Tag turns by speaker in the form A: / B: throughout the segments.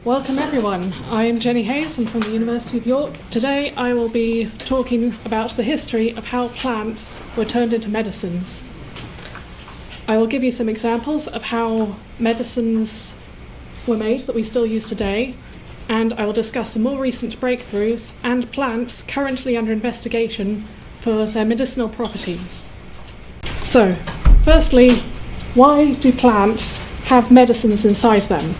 A: Welcome everyone, I'm Jenny Hayes, I'm from the University of York. Today I will be talking about the history of how plants were turned into medicines. I will give you some examples of how medicines were made that we still use today, and I will discuss some more recent breakthroughs and plants currently under investigation for their medicinal properties. So, firstly, why do plants have medicines inside them?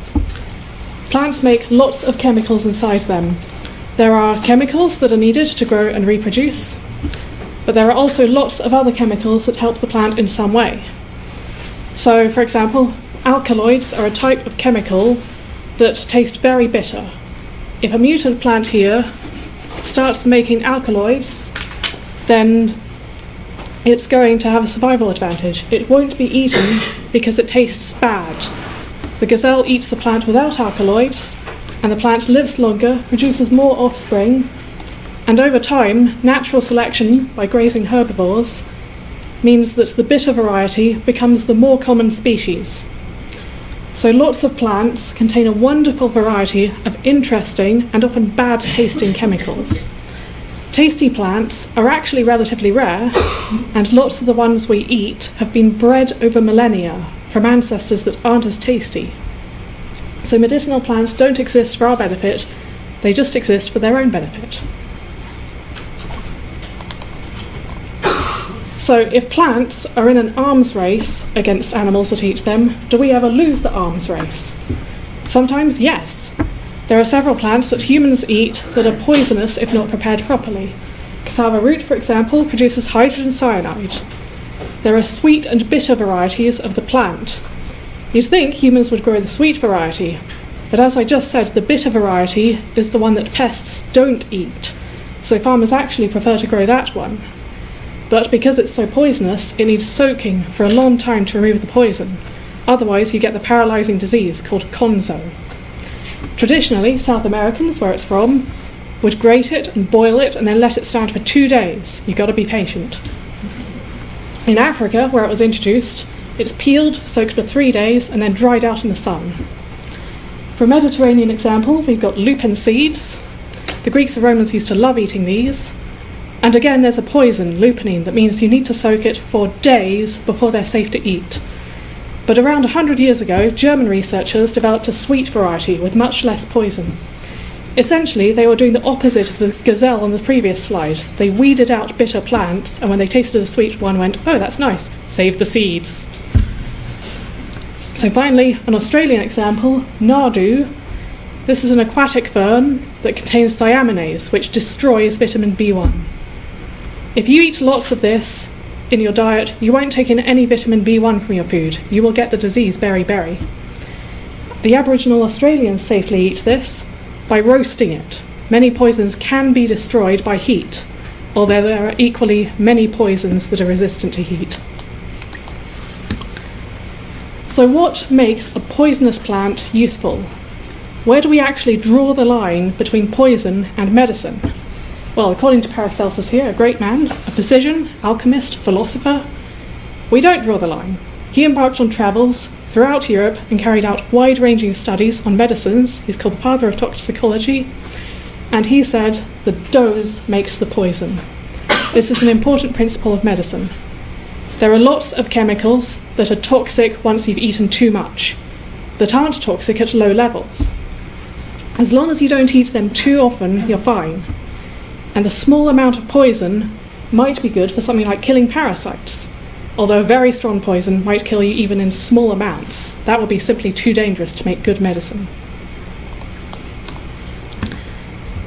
A: Plants make lots of chemicals inside them. There are chemicals that are needed to grow and reproduce, but there are also lots of other chemicals that help the plant in some way. So, for example, alkaloids are a type of chemical that taste very bitter. If a mutant plant here starts making alkaloids, then it's going to have a survival advantage. It won't be eaten because it tastes bad. The gazelle eats the plant without alkaloids, and the plant lives longer, produces more offspring, and over time, natural selection by grazing herbivores means that the bitter variety becomes the more common species. So lots of plants contain a wonderful variety of interesting and often bad-tasting chemicals. Tasty plants are actually relatively rare, and lots of the ones we eat have been bred over millennia from ancestors that aren't as tasty. So medicinal plants don't exist for our benefit, they just exist for their own benefit. So if plants are in an arms race against animals that eat them, do we ever lose the arms race? Sometimes, yes. There are several plants that humans eat that are poisonous if not prepared properly. Cassava root, for example, produces hydrogen cyanide. There are sweet and bitter varieties of the plant. You'd think humans would grow the sweet variety, but as I just said, the bitter variety is the one that pests don't eat, so farmers actually prefer to grow that one. But because it's so poisonous, it needs soaking for a long time to remove the poison. Otherwise, you get the paralysing disease called konzo. Traditionally, South Americans, where it's from, would grate it and boil it and then let it stand for 2 days. You've got to be patient. In Africa, where it was introduced, it's peeled, soaked for 3 days, and then dried out in the sun. For a Mediterranean example, we've got lupin seeds. The Greeks and Romans used to love eating these. And again, there's a poison, lupinine, that means you need to soak it for days before they're safe to eat. But around 100 years ago, German researchers developed a sweet variety with much less poison. Essentially, they were doing the opposite of the gazelle on the previous slide. They weeded out bitter plants, and when they tasted a sweet one, went, "Oh, that's nice, save the seeds." So finally, an Australian example, nardoo. This is an aquatic fern that contains thiaminase, which destroys vitamin B1. If you eat lots of this in your diet, you won't take in any vitamin B1 from your food. You will get the disease beriberi. The Aboriginal Australians safely eat this by roasting it. Many poisons can be destroyed by heat, although there are equally many poisons that are resistant to heat. So what makes a poisonous plant useful? Where do we actually draw the line between poison and medicine? Well, according to Paracelsus here, a great man, a physician, alchemist, philosopher, we don't draw the line. He embarked on travels throughout Europe and carried out wide-ranging studies on medicines. He's called the father of toxicology, and he said the dose makes the poison. This is an important principle of medicine. There are lots of chemicals that are toxic once you've eaten too much, that aren't toxic at low levels. As long as you don't eat them too often, you're fine. And a small amount of poison might be good for something like killing parasites, although a very strong poison might kill you even in small amounts. That would be simply too dangerous to make good medicine.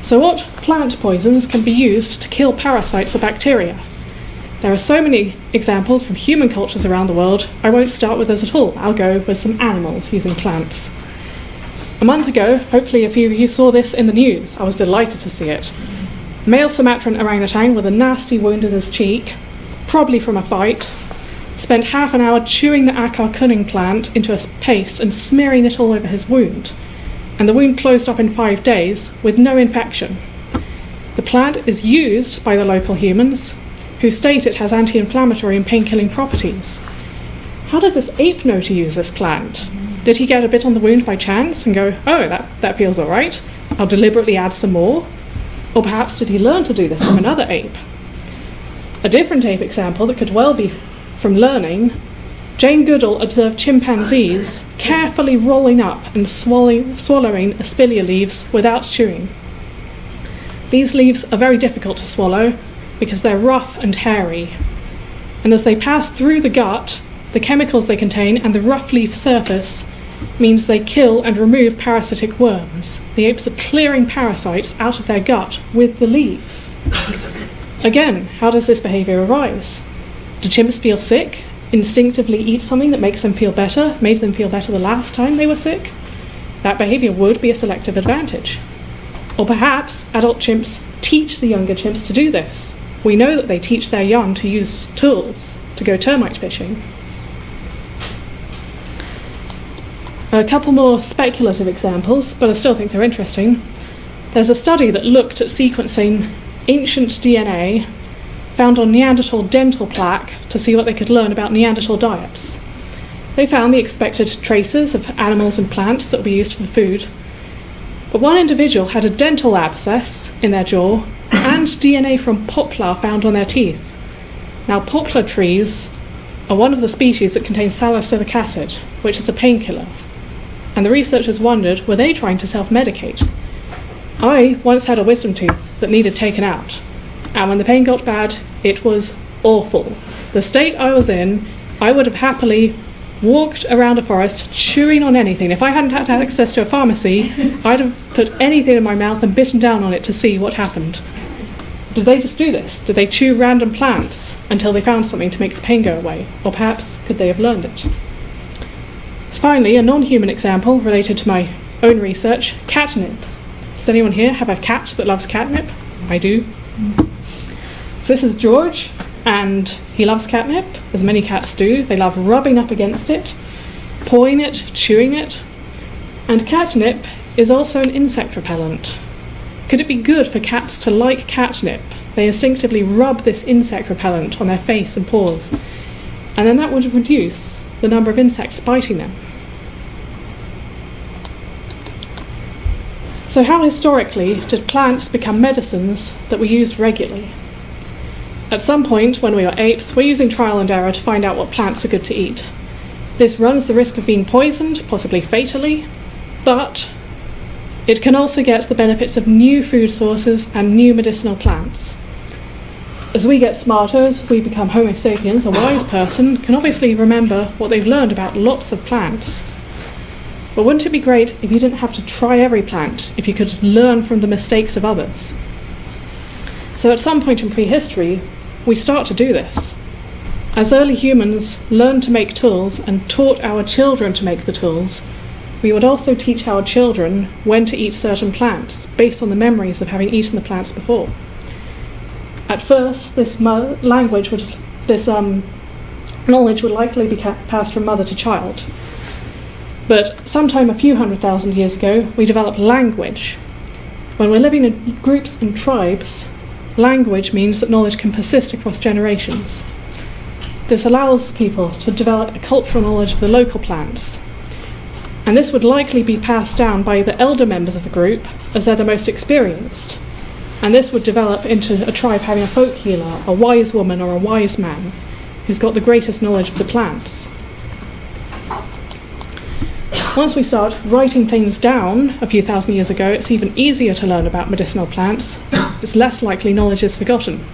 A: So what plant poisons can be used to kill parasites or bacteria? There are so many examples from human cultures around the world, I won't start with those at all. I'll go with some animals using plants. A month ago, hopefully a few of you saw this in the news. I was delighted to see it. Male Sumatran orangutan with a nasty wound in his cheek, probably from a fight, spent half an hour chewing the akar kuning plant into a paste and smearing it all over his wound. And the wound closed up in 5 days with no infection. The plant is used by the local humans, who state it has anti-inflammatory and pain-killing properties. How did this ape know to use this plant? Did he get a bit on the wound by chance and go, oh, that feels all right, I'll deliberately add some more? Or perhaps did he learn to do this from another ape? A different ape example that could well be from learning, Jane Goodall observed chimpanzees carefully rolling up and swallowing aspilia leaves without chewing. These leaves are very difficult to swallow because they're rough and hairy, and as they pass through the gut, the chemicals they contain and the rough leaf surface means they kill and remove parasitic worms. The apes are clearing parasites out of their gut with the leaves. Again, how does this behaviour arise? Do chimps feel sick, instinctively eat something that makes them feel better, made them feel better the last time they were sick? That behaviour would be a selective advantage. Or perhaps adult chimps teach the younger chimps to do this. We know that they teach their young to use tools to go termite fishing. A couple more speculative examples, but I still think they're interesting. There's a study that looked at sequencing ancient DNA found on Neanderthal dental plaque to see what they could learn about Neanderthal diets. They found the expected traces of animals and plants that would be used for food, but one individual had a dental abscess in their jaw and DNA from poplar found on their teeth. Now, poplar trees are one of the species that contain salicylic acid, which is a painkiller, and the researchers wondered, were they trying to self-medicate? I once had a wisdom tooth that needed taken out, and when the pain got bad, it was awful. The state I was in, I would have happily walked around a forest chewing on anything. If I hadn't had access to a pharmacy, I'd have put anything in my mouth and bitten down on it to see what happened. Did they just do this? Did they chew random plants until they found something to make the pain go away? Or perhaps could they have learned it? Finally, a non-human example related to my own research, catnip. Does anyone here have a cat that loves catnip? I do. So this is George, and he loves catnip, as many cats do. They love rubbing up against it, pawing it, chewing it. And catnip is also an insect repellent. Could it be good for cats to like catnip? They instinctively rub this insect repellent on their face and paws, and then that would reduce the number of insects biting them. So how historically did plants become medicines that were used regularly? At some point when we were apes, we're using trial and error to find out what plants are good to eat. This runs the risk of being poisoned, possibly fatally, but it can also get the benefits of new food sources and new medicinal plants. As we get smarter, as we become Homo sapiens, a wise person can obviously remember what they've learned about lots of plants. But wouldn't it be great if you didn't have to try every plant, if you could learn from the mistakes of others? So at some point in prehistory, we start to do this. As early humans learned to make tools and taught our children to make the tools, we would also teach our children when to eat certain plants, based on the memories of having eaten the plants before. At first, this knowledge would likely be passed from mother to child. But sometime a few 100,000 years ago, we developed language. When we're living in groups and tribes, language means that knowledge can persist across generations. This allows people to develop a cultural knowledge of the local plants. And this would likely be passed down by the elder members of the group, as they're the most experienced. And this would develop into a tribe having a folk healer, a wise woman or a wise man, who's got the greatest knowledge of the plants. Once we start writing things down a few thousand years ago, it's even easier to learn about medicinal plants. It's less likely knowledge is forgotten.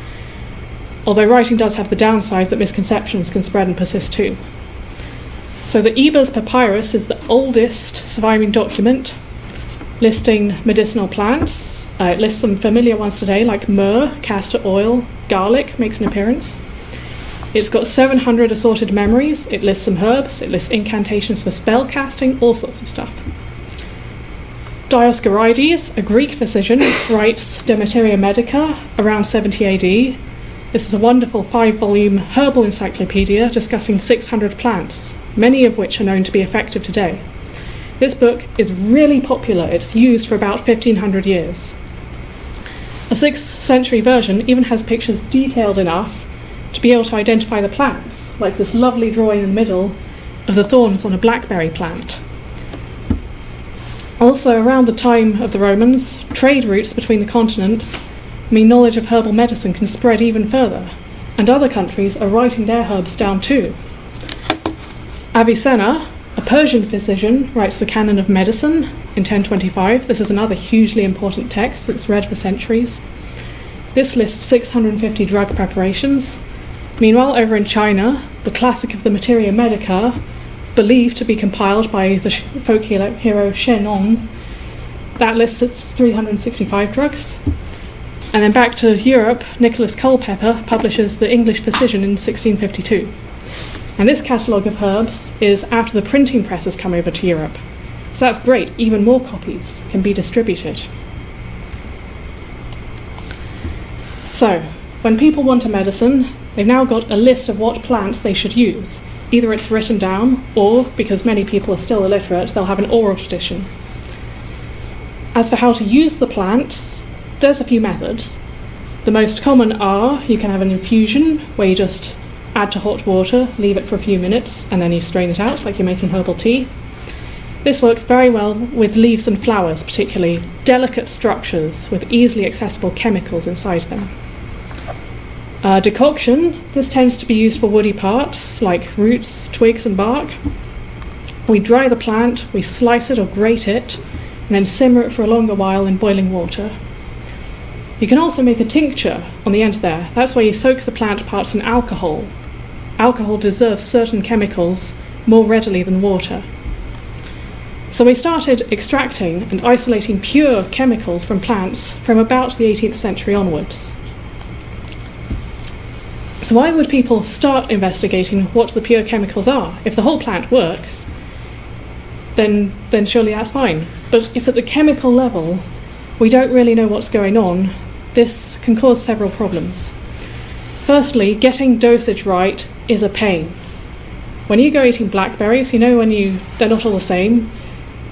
A: Although writing does have the downside that misconceptions can spread and persist too. So the Ebers Papyrus is the oldest surviving document listing medicinal plants. It lists some familiar ones today like myrrh, castor oil, garlic makes an appearance. It's got 700 assorted memories, it lists some herbs, it lists incantations for spell casting, all sorts of stuff. Dioscorides, a Greek physician, writes De Materia Medica around 70 AD. This is a wonderful 5-volume herbal encyclopedia discussing 600 plants, many of which are known to be effective today. This book is really popular, it's used for about 1500 years. A 6th century version even has pictures detailed enough to be able to identify the plants, like this lovely drawing in the middle of the thorns on a blackberry plant. Also, around the time of the Romans, trade routes between the continents mean knowledge of herbal medicine can spread even further, and other countries are writing their herbs down too. Avicenna, a Persian physician, writes the Canon of Medicine in 1025. This is another hugely important text that's read for centuries. This lists 650 drug preparations. Meanwhile, over in China, the classic of the Materia Medica, believed to be compiled by the folk hero Shenong, that lists 365 drugs. And then back to Europe, Nicholas Culpeper publishes the English Physician in 1652. And this catalogue of herbs is after the printing press has come over to Europe. So that's great, even more copies can be distributed. So, when people want a medicine, they've now got a list of what plants they should use. Either it's written down, or, because many people are still illiterate, they'll have an oral tradition. As for how to use the plants, there's a few methods. The most common are, you can have an infusion, where you just add to hot water, leave it for a few minutes, and then you strain it out, like you're making herbal tea. This works very well with leaves and flowers, particularly delicate structures with easily accessible chemicals inside them. Decoction, this tends to be used for woody parts, like roots, twigs and bark. We dry the plant, we slice it or grate it, and then simmer it for a longer while in boiling water. You can also make a tincture on the end there. That's where you soak the plant parts in alcohol. Alcohol dissolves certain chemicals more readily than water. So we started extracting and isolating pure chemicals from plants from about the 18th century onwards. So why would people start investigating what the pure chemicals are? If the whole plant works, then surely that's fine. But if at the chemical level we don't really know what's going on, this can cause several problems. Firstly, getting dosage right is a pain. When you go eating blackberries, you know they're not all the same.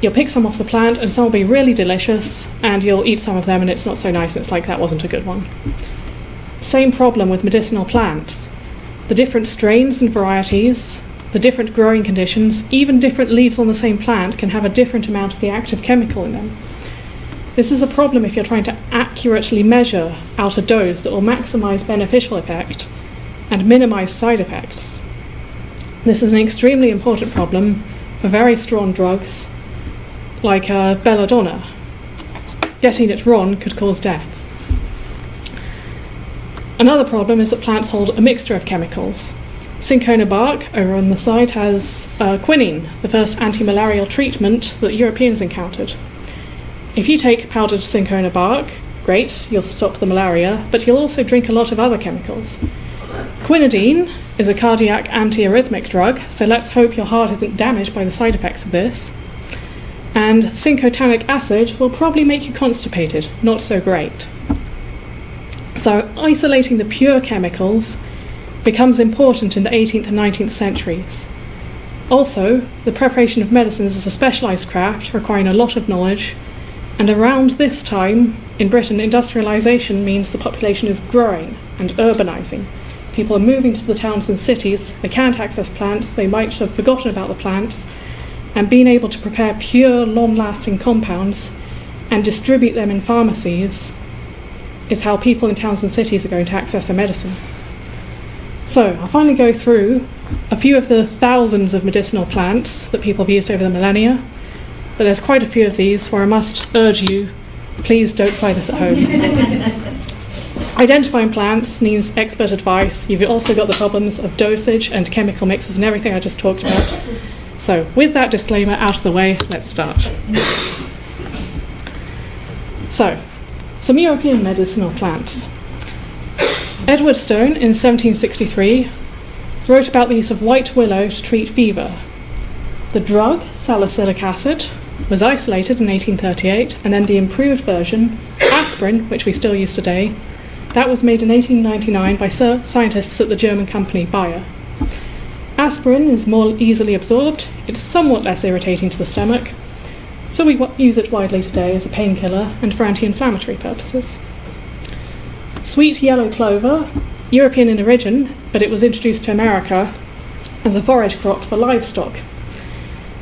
A: You'll pick some off the plant and some will be really delicious, and you'll eat some of them and it's not so nice, it's like that wasn't a good one. Same problem with medicinal plants. The different strains and varieties, the different growing conditions, even different leaves on the same plant can have a different amount of the active chemical in them. This is a problem if you're trying to accurately measure out a dose that will maximize beneficial effect and minimize side effects. This is an extremely important problem for very strong drugs like belladonna. Getting it wrong could cause death. Another problem is that plants hold a mixture of chemicals. Cinchona bark, over on the side, has quinine, the first anti-malarial treatment that Europeans encountered. If you take powdered cinchona bark, great, you'll stop the malaria, but you'll also drink a lot of other chemicals. Quinidine is a cardiac antiarrhythmic drug, so let's hope your heart isn't damaged by the side effects of this. And cinchotanic acid will probably make you constipated, not so great. So isolating the pure chemicals becomes important in the 18th and 19th centuries. Also, the preparation of medicines is a specialised craft requiring a lot of knowledge, and around this time in Britain, industrialisation means the population is growing and urbanising. People are moving to the towns and cities, they can't access plants, they might have forgotten about the plants, and being able to prepare pure, long-lasting compounds and distribute them in pharmacies is how people in towns and cities are going to access their medicine. So I'll finally go through a few of the thousands of medicinal plants that people have used over the millennia, but there's quite a few of these where I must urge you, please don't try this at home. Identifying plants needs expert advice. You've also got the problems of dosage and chemical mixes and everything I just talked about. So with that disclaimer out of the way, let's start. So, some European medicinal plants. Edward Stone in 1763 wrote about the use of white willow to treat fever. The drug, salicylic acid, was isolated in 1838, and then the improved version, aspirin, which we still use today, that was made in 1899 by scientists at the German company Bayer. Aspirin is more easily absorbed, it's somewhat less irritating to the stomach, so we use it widely today as a painkiller and for anti-inflammatory purposes. Sweet yellow clover, European in origin, but it was introduced to America as a forage crop for livestock.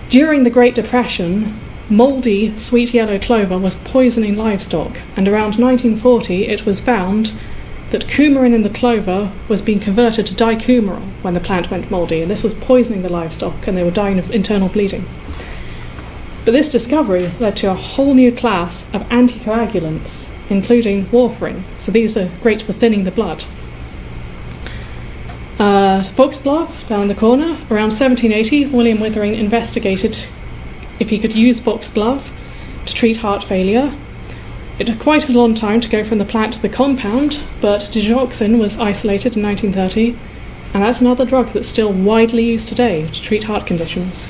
A: During the Great Depression, mouldy sweet yellow clover was poisoning livestock, and around 1940 it was found that coumarin in the clover was being converted to dicoumarol when the plant went mouldy, and this was poisoning the livestock and they were dying of internal bleeding. But this discovery led to a whole new class of anticoagulants, including warfarin, so these are great for thinning the blood. Foxglove, down in the corner, around 1780, William Withering investigated if he could use foxglove to treat heart failure. It took quite a long time to go from the plant to the compound, but digoxin was isolated in 1930, and that's another drug that's still widely used today to treat heart conditions.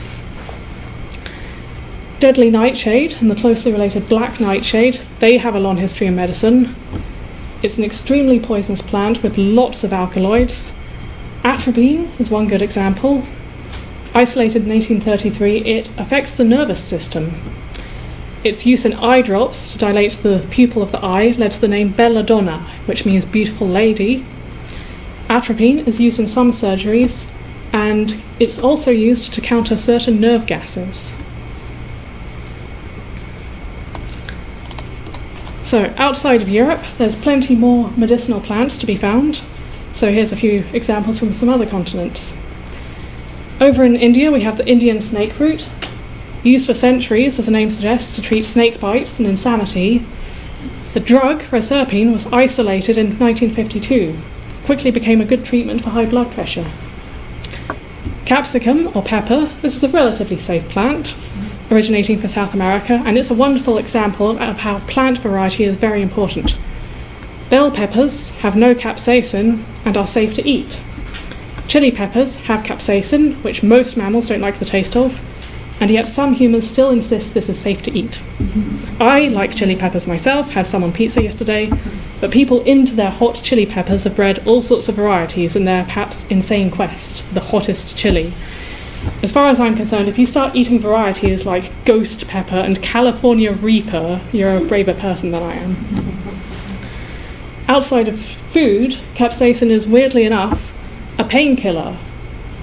A: Deadly nightshade and the closely related black nightshade, they have a long history in medicine. It's an extremely poisonous plant with lots of alkaloids. Atropine is one good example. Isolated in 1833, it affects the nervous system. Its use in eye drops to dilate the pupil of the eye led to the name belladonna, which means beautiful lady. Atropine is used in some surgeries, and it's also used to counter certain nerve gases. So outside of Europe, there's plenty more medicinal plants to be found. So here's a few examples from some other continents. Over in India, we have the Indian snake root, used for centuries, as the name suggests, to treat snake bites and insanity. The drug, reserpine, was isolated in 1952, quickly became a good treatment for high blood pressure. Capsicum, or pepper, this is a relatively safe plant, originating from South America, and it's a wonderful example of how plant variety is very important. Bell peppers have no capsaicin and are safe to eat. Chili peppers have capsaicin, which most mammals don't like the taste of, and yet some humans still insist this is safe to eat. I like chili peppers myself, had some on pizza yesterday, but people into their hot chili peppers have bred all sorts of varieties in their perhaps insane quest for the hottest chili. As far as I'm concerned, if you start eating varieties like ghost pepper and California Reaper, you're a braver person than I am. Outside of food, capsaicin is, weirdly enough, a painkiller.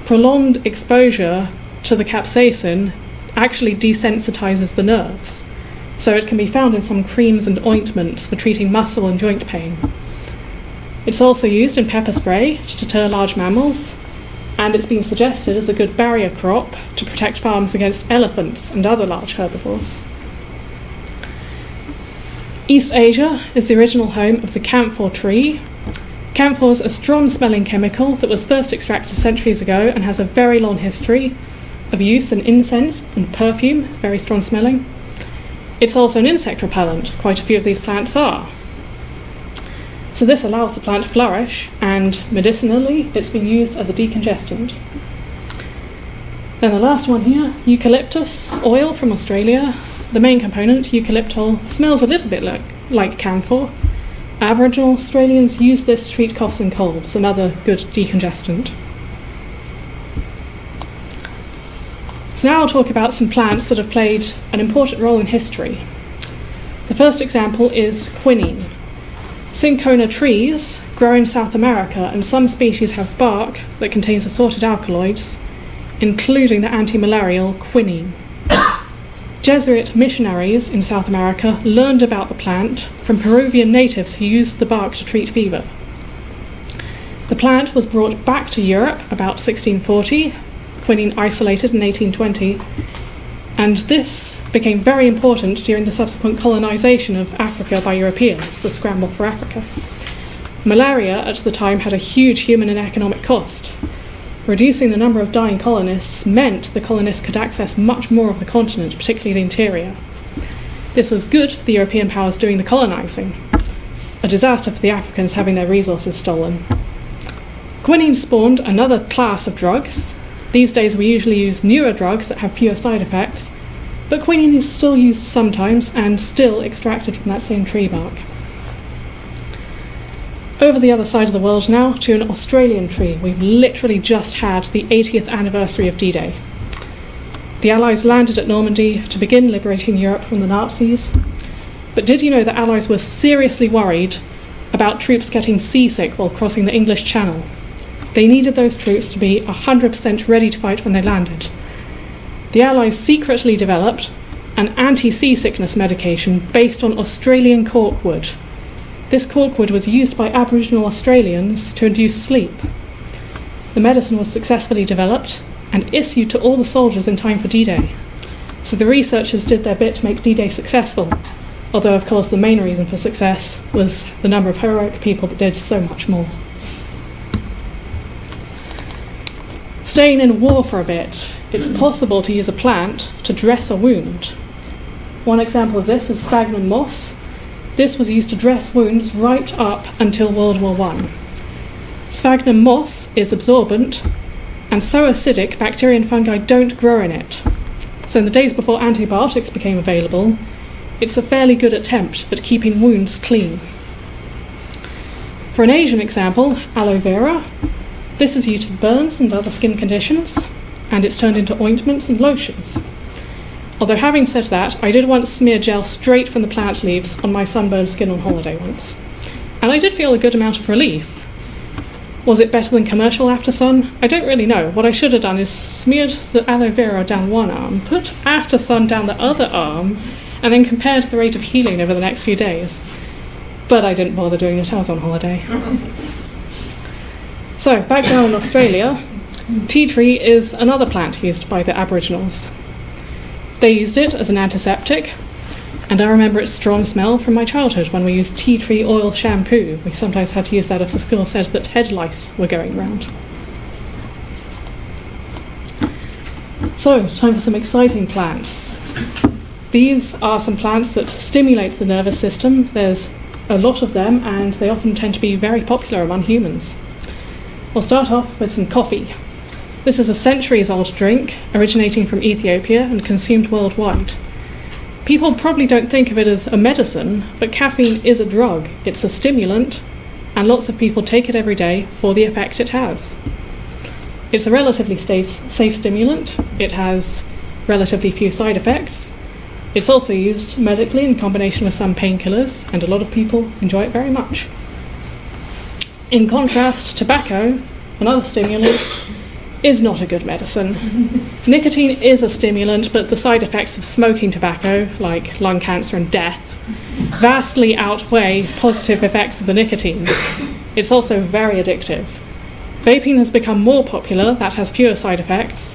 A: Prolonged exposure to the capsaicin actually desensitizes the nerves, so it can be found in some creams and ointments for treating muscle and joint pain. It's also used in pepper spray to deter large mammals, and it's been suggested as a good barrier crop to protect farms against elephants and other large herbivores. East Asia is the original home of the camphor tree. Camphor is a strong-smelling chemical that was first extracted centuries ago and has a very long history of use in incense and perfume, very strong-smelling. It's also an insect repellent, quite a few of these plants are. So this allows the plant to flourish, and medicinally it's been used as a decongestant. Then the last one here, eucalyptus oil from Australia. The main component, eucalyptol, smells a little bit like camphor. Aboriginal Australians use this to treat coughs and colds, another good decongestant. So now I'll talk about some plants that have played an important role in history. The first example is quinine. Cinchona trees grow in South America, and some species have bark that contains assorted alkaloids, including the anti-malarial quinine. Jesuit missionaries in South America learned about the plant from Peruvian natives who used the bark to treat fever. The plant was brought back to Europe about 1640, quinine isolated in 1820, and this became very important during the subsequent colonization of Africa by Europeans, the scramble for Africa. Malaria at the time had a huge human and economic cost. Reducing the number of dying colonists meant the colonists could access much more of the continent, particularly the interior. This was good for the European powers doing the colonizing, a disaster for the Africans having their resources stolen. Quinine spawned another class of drugs. These days we usually use newer drugs that have fewer side effects, but quinine is still used sometimes and still extracted from that same tree bark. Over the other side of the world now to an Australian tree. We've literally just had the 80th anniversary of D-Day. The Allies landed at Normandy to begin liberating Europe from the Nazis. But did you know that Allies were seriously worried about troops getting seasick while crossing the English Channel? They needed those troops to be 100% ready to fight when they landed. The Allies secretly developed an anti-seasickness medication based on Australian corkwood. This corkwood was used by Aboriginal Australians to induce sleep. The medicine was successfully developed and issued to all the soldiers in time for D-Day. So the researchers did their bit to make D-Day successful, although of course the main reason for success was the number of heroic people that did so much more. Staying in war for a bit, it's possible to use a plant to dress a wound. One example of this is sphagnum moss. This was used to dress wounds right up until World War I. Sphagnum moss is absorbent and so acidic bacteria and fungi don't grow in it. So in the days before antibiotics became available, it's a fairly good attempt at keeping wounds clean. For an Asian example, aloe vera, this is used for burns and other skin conditions, and it's turned into ointments and lotions. Although having said that, I did once smear gel straight from the plant leaves on my sunburned skin on holiday once, and I did feel a good amount of relief. Was it better than commercial After Sun? I don't really know. What I should have done is smeared the aloe vera down one arm, put After Sun down the other arm, and then compared the rate of healing over the next few days. But I didn't bother doing it, I was on holiday. So, back down in Australia, tea tree is another plant used by the Aboriginals. They used it as an antiseptic, and I remember its strong smell from my childhood when we used tea tree oil shampoo. We sometimes had to use that if the school said that head lice were going round. So, time for some exciting plants. These are some plants that stimulate the nervous system. There's a lot of them, and they often tend to be very popular among humans. We'll start off with some coffee. This is a centuries-old drink originating from Ethiopia and consumed worldwide. People probably don't think of it as a medicine, but caffeine is a drug. It's a stimulant, and lots of people take it every day for the effect it has. It's a relatively safe stimulant. It has relatively few side effects. It's also used medically in combination with some painkillers, and a lot of people enjoy it very much. In contrast, tobacco, another stimulant, is not a good medicine. Nicotine is a stimulant, but the side effects of smoking tobacco, like lung cancer and death, vastly outweigh positive effects of the nicotine. It's also very addictive. Vaping has become more popular, that has fewer side effects,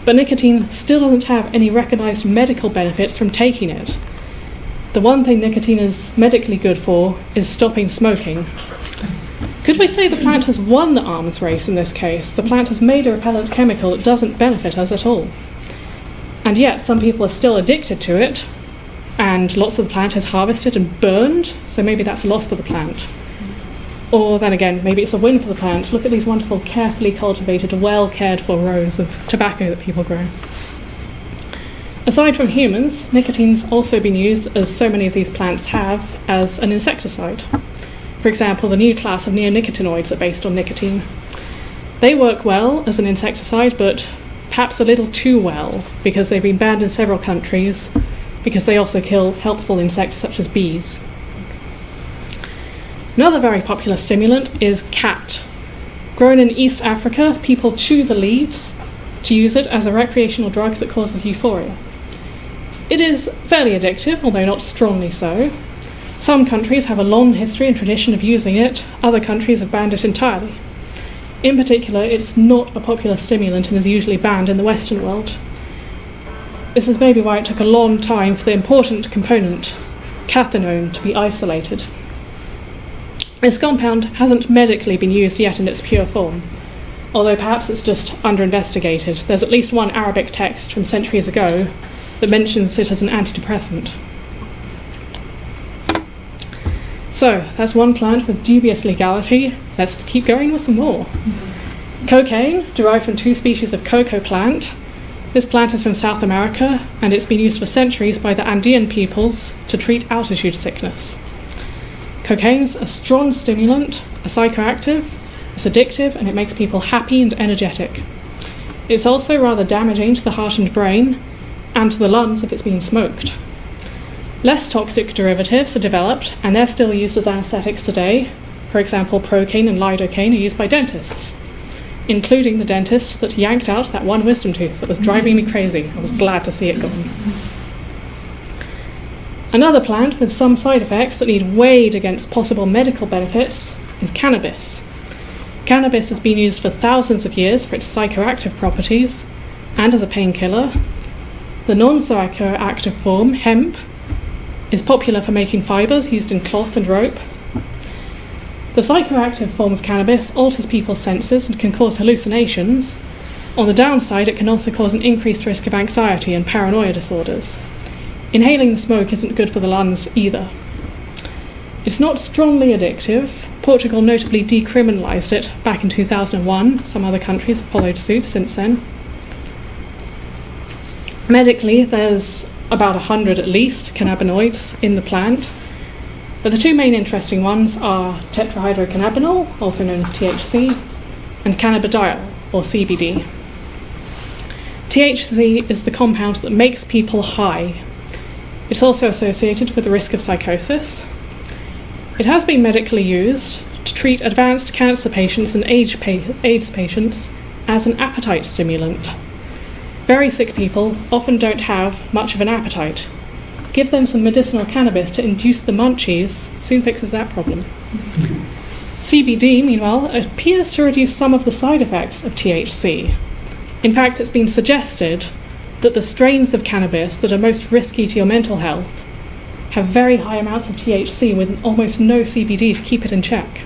A: but nicotine still doesn't have any recognised medical benefits from taking it. The one thing nicotine is medically good for is stopping smoking. Could we say the plant has won the arms race in this case? The plant has made a repellent chemical that doesn't benefit us at all. And yet some people are still addicted to it, and lots of the plant is harvested and burned, so maybe that's a loss for the plant. Or then again, maybe it's a win for the plant. Look at these wonderful, carefully cultivated, well cared for rows of tobacco that people grow. Aside from humans, nicotine's also been used, as so many of these plants have, as an insecticide. For example, the new class of neonicotinoids are based on nicotine. They work well as an insecticide, but perhaps a little too well, because they've been banned in several countries, because they also kill helpful insects such as bees. Another very popular stimulant is cat. Grown in East Africa, people chew the leaves to use it as a recreational drug that causes euphoria. It is fairly addictive, although not strongly so. Some countries have a long history and tradition of using it, other countries have banned it entirely. In particular, it's not a popular stimulant and is usually banned in the Western world. This is maybe why it took a long time for the important component, cathinone, to be isolated. This compound hasn't medically been used yet in its pure form, although perhaps it's just under-investigated. There's at least one Arabic text from centuries ago that mentions it as an antidepressant. So, that's one plant with dubious legality. Let's keep going with some more. Cocaine, derived from two species of cocoa plant. This plant is from South America, and it's been used for centuries by the Andean peoples to treat altitude sickness. Cocaine's a strong stimulant, a psychoactive, it's addictive, and it makes people happy and energetic. It's also rather damaging to the heart and brain, and to the lungs if it's been smoked. Less toxic derivatives are developed, and they're still used as anesthetics today. For example, procaine and lidocaine are used by dentists, including the dentist that yanked out that one wisdom tooth that was driving me crazy. I was glad to see it gone. Another plant with some side effects that need weighed against possible medical benefits is cannabis. Cannabis has been used for thousands of years for its psychoactive properties and as a painkiller. The non-psychoactive form, hemp, is popular for making fibres used in cloth and rope. The psychoactive form of cannabis alters people's senses and can cause hallucinations. On the downside, it can also cause an increased risk of anxiety and paranoia disorders. Inhaling the smoke isn't good for the lungs either. It's not strongly addictive. Portugal notably decriminalised it back in 2001. Some other countries have followed suit since then. Medically, there's about 100 at least cannabinoids in the plant. But the two main interesting ones are tetrahydrocannabinol, also known as THC, and cannabidiol, or CBD. THC is the compound that makes people high. It's also associated with the risk of psychosis. It has been medically used to treat advanced cancer patients and AIDS patients as an appetite stimulant. Very sick people often don't have much of an appetite. Give them some medicinal cannabis to induce the munchies, soon fixes that problem. CBD, meanwhile, appears to reduce some of the side effects of THC. In fact, it's been suggested that the strains of cannabis that are most risky to your mental health have very high amounts of THC with almost no CBD to keep it in check.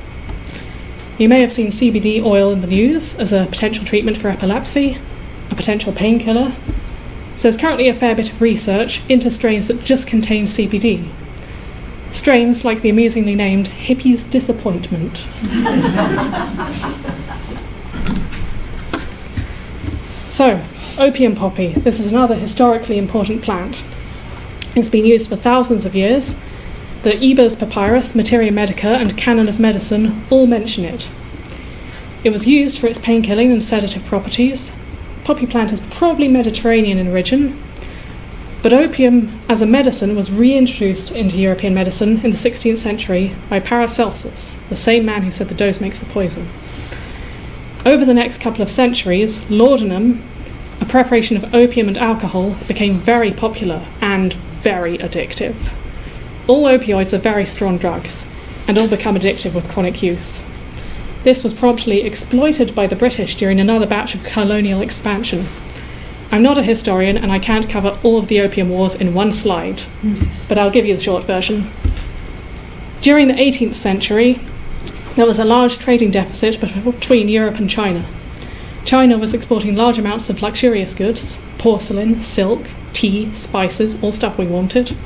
A: You may have seen CBD oil in the news as a potential treatment for epilepsy, a potential painkiller. So there's currently a fair bit of research into strains that just contain CBD. Strains like the amusingly named Hippie's Disappointment. So, opium poppy. This is another historically important plant. It's been used for thousands of years. The Ebers Papyrus, Materia Medica, and Canon of Medicine all mention it. It was used for its painkilling and sedative properties. Poppy plant is probably Mediterranean in origin, but opium as a medicine was reintroduced into European medicine in the 16th century by Paracelsus, the same man who said the dose makes the poison. Over the next couple of centuries, laudanum, a preparation of opium and alcohol, became very popular and very addictive. All opioids are very strong drugs, and all become addictive with chronic use. This was promptly exploited by the British during another batch of colonial expansion. I'm not a historian and I can't cover all of the opium wars in one slide, but I'll give you the short version. During the 18th century, there was a large trading deficit between Europe and China. China was exporting large amounts of luxurious goods, porcelain, silk, tea, spices, all stuff we wanted.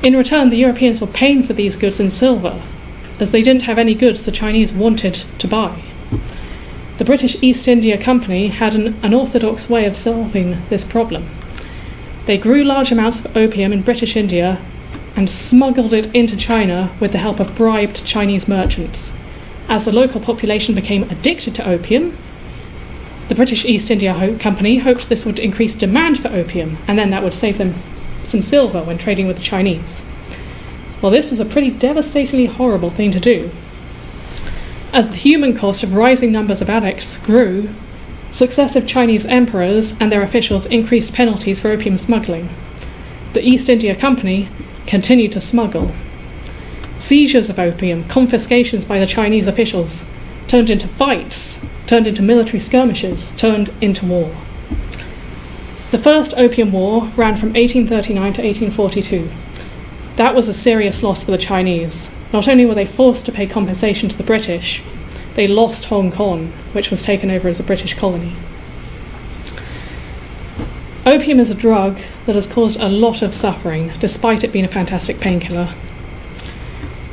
A: In return, the Europeans were paying for these goods in silver, as they didn't have any goods the Chinese wanted to buy. The British East India Company had an unorthodox way of solving this problem. They grew large amounts of opium in British India and smuggled it into China with the help of bribed Chinese merchants. As the local population became addicted to opium, the British East India Company hoped this would increase demand for opium, and then that would save them some silver when trading with the Chinese. Well, this was a pretty devastatingly horrible thing to do. As the human cost of rising numbers of addicts grew, successive Chinese emperors and their officials increased penalties for opium smuggling. The East India Company continued to smuggle. Seizures of opium, confiscations by the Chinese officials, turned into fights, turned into military skirmishes, turned into war. The First Opium War ran from 1839 to 1842. That was a serious loss for the Chinese. Not only were they forced to pay compensation to the British, they lost Hong Kong, which was taken over as a British colony. Opium is a drug that has caused a lot of suffering, despite it being a fantastic painkiller.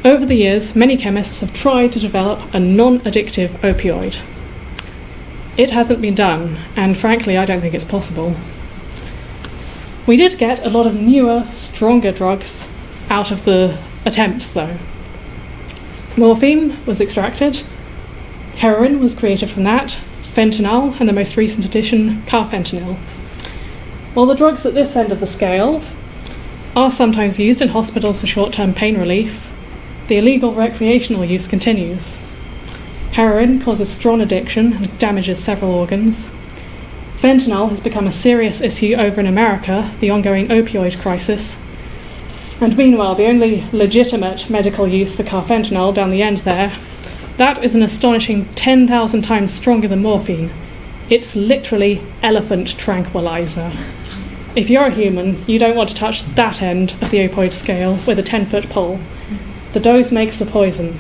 A: Over the years, many chemists have tried to develop a non-addictive opioid. It hasn't been done, and frankly, I don't think it's possible. We did get a lot of newer, stronger drugs out of the attempts, though. Morphine was extracted, heroin was created from that, fentanyl, and the most recent addition, carfentanil. While the drugs at this end of the scale are sometimes used in hospitals for short-term pain relief, the illegal recreational use continues. Heroin causes strong addiction and damages several organs. Fentanyl has become a serious issue over in America, the ongoing opioid crisis. And meanwhile, the only legitimate medical use for carfentanil down the end there, that is an astonishing 10,000 times stronger than morphine. It's literally elephant tranquilizer. If you're a human, you don't want to touch that end of the opioid scale with a 10-foot pole. The dose makes the poison,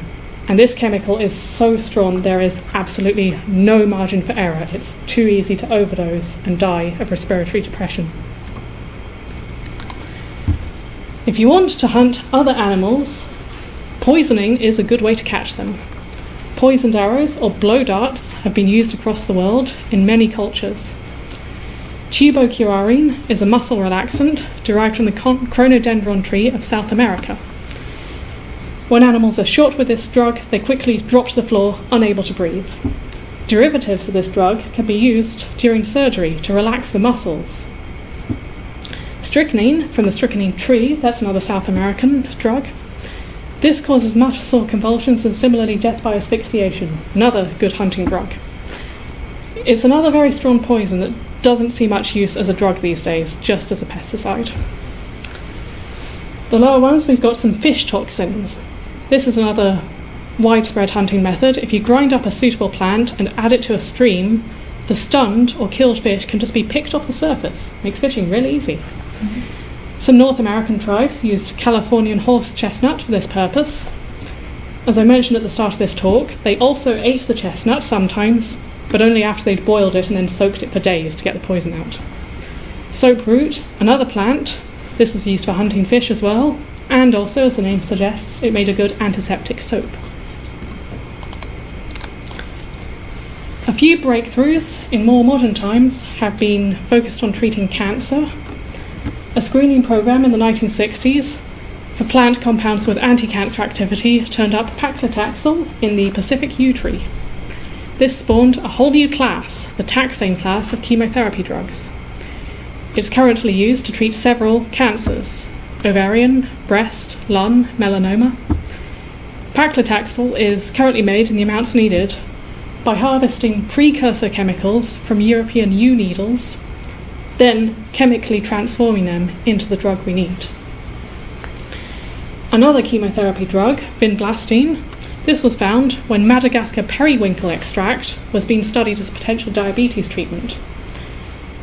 A: and this chemical is so strong there is absolutely no margin for error. It's too easy to overdose and die of respiratory depression. If you want to hunt other animals, poisoning is a good way to catch them. Poisoned arrows or blow darts have been used across the world in many cultures. Tubocurarine is a muscle relaxant derived from the chronodendron tree of South America. When animals are shot with this drug, they quickly drop to the floor, unable to breathe. Derivatives of this drug can be used during surgery to relax the muscles. Strychnine, from the strychnine tree, that's another South American drug. This causes muscle convulsions and similarly death by asphyxiation, another good hunting drug. It's another very strong poison that doesn't see much use as a drug these days, just as a pesticide. The lower ones, we've got some fish toxins. This is another widespread hunting method. If you grind up a suitable plant and add it to a stream, the stunned or killed fish can just be picked off the surface. Makes fishing really easy. Some North American tribes used Californian horse chestnut for this purpose. As I mentioned at the start of this talk, they also ate the chestnut sometimes, but only after they'd boiled it and then soaked it for days to get the poison out. Soap root, another plant. This was used for hunting fish as well, and also, as the name suggests, it made a good antiseptic soap. A few breakthroughs in more modern times have been focused on treating cancer. A screening program in the 1960s for plant compounds with anti-cancer activity turned up paclitaxel in the Pacific yew tree. This spawned a whole new class, the taxane class of chemotherapy drugs. It's currently used to treat several cancers: ovarian, breast, lung, melanoma. Paclitaxel is currently made in the amounts needed by harvesting precursor chemicals from European yew needles, then chemically transforming them into the drug we need. Another chemotherapy drug, vinblastine, this was found when Madagascar periwinkle extract was being studied as a potential diabetes treatment.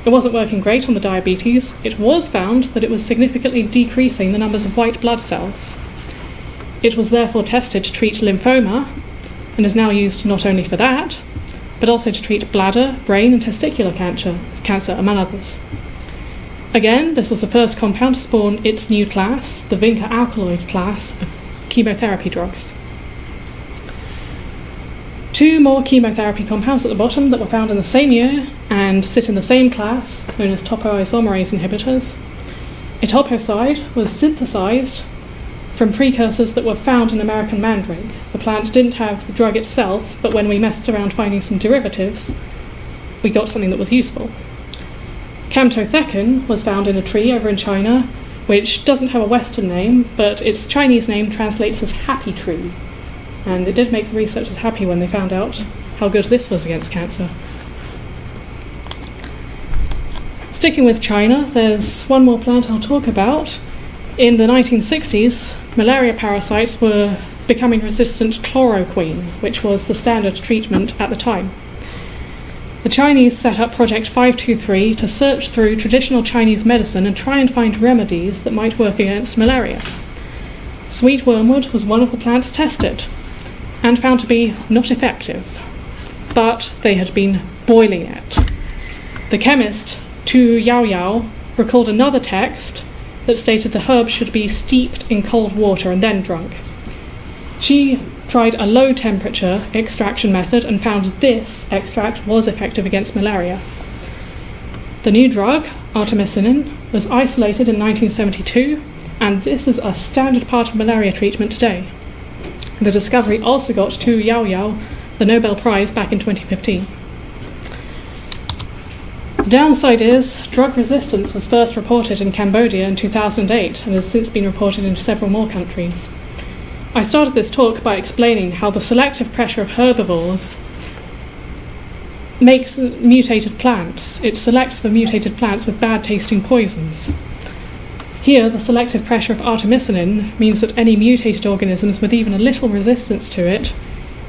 A: It wasn't working great on the diabetes. It was found that it was significantly decreasing the numbers of white blood cells. It was therefore tested to treat lymphoma, and is now used not only for that, but also to treat bladder, brain and testicular cancer, among others. Again, this was the first compound to spawn its new class, the vinca alkaloid class of chemotherapy drugs. Two more chemotherapy compounds at the bottom that were found in the same year and sit in the same class, known as topoisomerase inhibitors. Etoposide was synthesized from precursors that were found in American mandrake. The plant didn't have the drug itself, but when we messed around finding some derivatives, we got something that was useful. Camtothecin was found in a tree over in China, which doesn't have a Western name, but its Chinese name translates as happy tree. And it did make the researchers happy when they found out how good this was against cancer. Sticking with China, there's one more plant I'll talk about. In the 1960s, malaria parasites were becoming resistant to chloroquine, which was the standard treatment at the time. The Chinese set up Project 523 to search through traditional Chinese medicine and try and find remedies that might work against malaria. Sweet wormwood was one of the plants tested and found to be not effective, but they had been boiling it. The chemist Tu Yao Yao recalled another text that stated the herb should be steeped in cold water and then drunk. She tried a low temperature extraction method and found this extract was effective against malaria. The new drug, artemisinin, was isolated in 1972, and this is a standard part of malaria treatment today. The discovery also got Tu Yao Yao the Nobel Prize back in 2015. The downside is drug resistance was first reported in Cambodia in 2008 and has since been reported in several more countries. I started this talk by explaining how the selective pressure of herbivores makes mutated plants. It selects for mutated plants with bad tasting poisons. Here, the selective pressure of artemisinin means that any mutated organisms with even a little resistance to it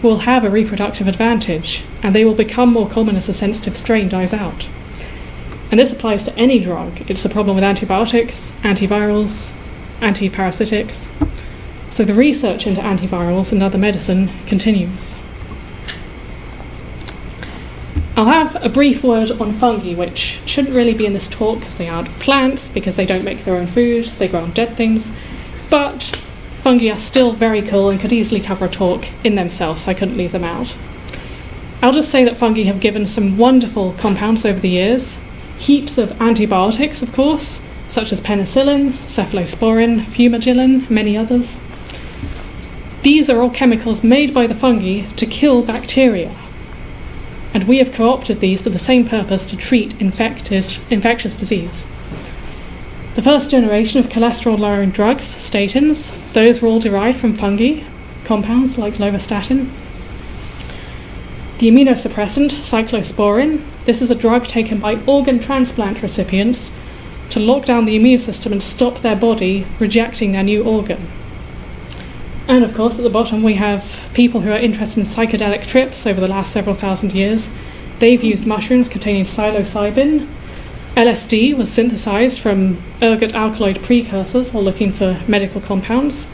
A: will have a reproductive advantage, and they will become more common as a sensitive strain dies out. And this applies to any drug. It's the problem with antibiotics, antivirals, antiparasitics. So the research into antivirals and other medicine continues. I'll have a brief word on fungi, which shouldn't really be in this talk because they aren't plants, because they don't make their own food, they grow on dead things, but fungi are still very cool and could easily cover a talk in themselves, so I couldn't leave them out. I'll just say that fungi have given some wonderful compounds over the years, heaps of antibiotics, of course, such as penicillin, cephalosporin, fumagillin, many others. These are all chemicals made by the fungi to kill bacteria, and we have co-opted these for the same purpose, to treat infectious disease. The first generation of cholesterol-lowering drugs, statins, those were all derived from fungi, compounds like lovastatin. The immunosuppressant, cyclosporin, this is a drug taken by organ transplant recipients to lock down the immune system and stop their body rejecting their new organ. And of course, at the bottom we have people who are interested in psychedelic trips over the last several thousand years. They've used mushrooms containing psilocybin. LSD was synthesized from ergot alkaloid precursors while looking for medical compounds.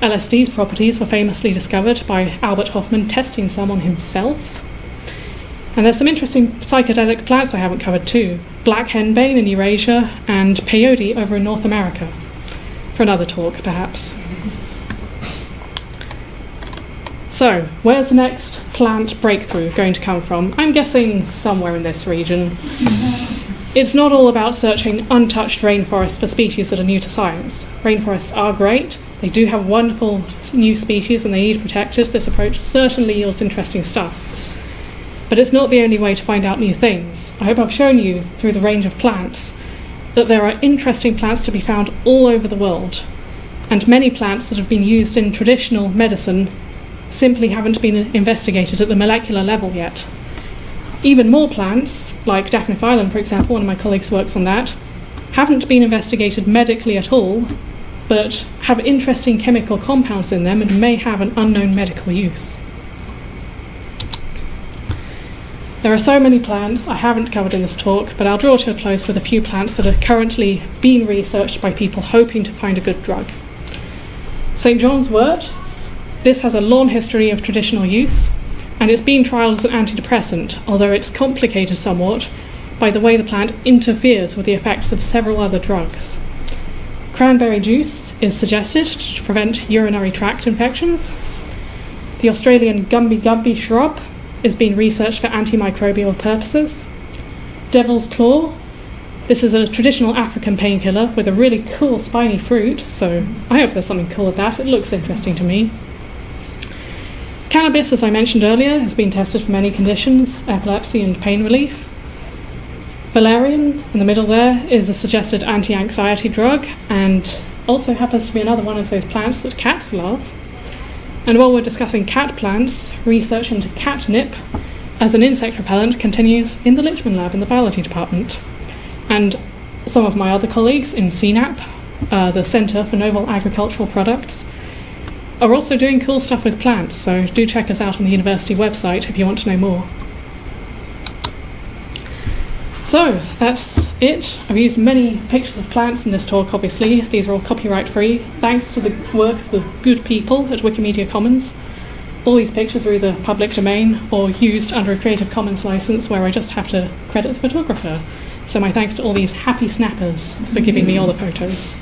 A: LSD's properties were famously discovered by Albert Hofmann testing some on himself. And there's some interesting psychedelic plants I haven't covered too. Black henbane in Eurasia and peyote over in North America. For another talk, perhaps. So, where's the next plant breakthrough going to come from? I'm guessing somewhere in this region. It's not all about searching untouched rainforests for species that are new to science. Rainforests are great, they do have wonderful new species and they need protected. This approach certainly yields interesting stuff. But it's not the only way to find out new things. I hope I've shown you, through the range of plants, that there are interesting plants to be found all over the world, and many plants that have been used in traditional medicine simply haven't been investigated at the molecular level yet. Even more plants, like Daphne, for example, one of my colleagues works on that, haven't been investigated medically at all, but have interesting chemical compounds in them and may have an unknown medical use. There are so many plants I haven't covered in this talk, but I'll draw to a close with a few plants that are currently being researched by people hoping to find a good drug. St. John's wort. This has a long history of traditional use, and it's been trialled as an antidepressant, although it's complicated somewhat by the way the plant interferes with the effects of several other drugs. Cranberry juice is suggested to prevent urinary tract infections. The Australian gumby shrub is being researched for antimicrobial purposes. Devil's claw. This is a traditional African painkiller with a really cool spiny fruit, so I hope there's something cool with that. It looks interesting to me. Cannabis, as I mentioned earlier, has been tested for many conditions, epilepsy and pain relief. Valerian, in the middle there, is a suggested anti-anxiety drug, and also happens to be another one of those plants that cats love. And while we're discussing cat plants, research into catnip as an insect repellent continues in the Lichman lab in the biology department. And some of my other colleagues in CNAP, the Centre for Novel Agricultural Products, are also doing cool stuff with plants, so do check us out on the university website if you want to know more. So, that's it. I've used many pictures of plants in this talk, obviously. These are all copyright free, thanks to the work of the good people at Wikimedia Commons. All these pictures are either public domain or used under a Creative Commons license, where I just have to credit the photographer. So my thanks to all these happy snappers for giving me all the photos.